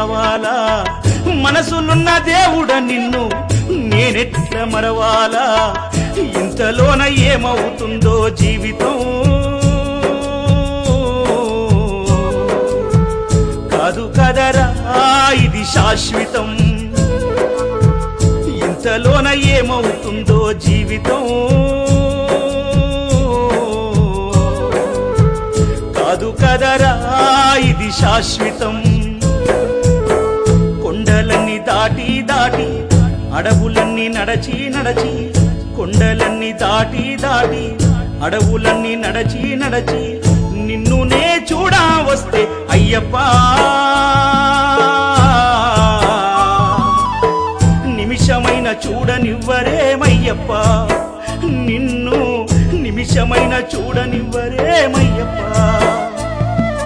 కావాలా మనసులున్న దేవుడ నిన్ను నేనెట్ల మరవాలా ఇంతలోన ఏమవుతుందో జీవితం కాదు కదరా ఇది శాశ్వతం ఇంతలోన ఏమవుతుందో జీవితం కాదు కదరా ఇది శాశ్వతం కొండలన్నీ దాటి దాటి అడవులన్నీ నడచి నడచి కొండలన్నీ దాటి దాటి అడవులన్నీ నడచి నడచి నిన్ను నే చూడా వస్తే అయ్యప్ప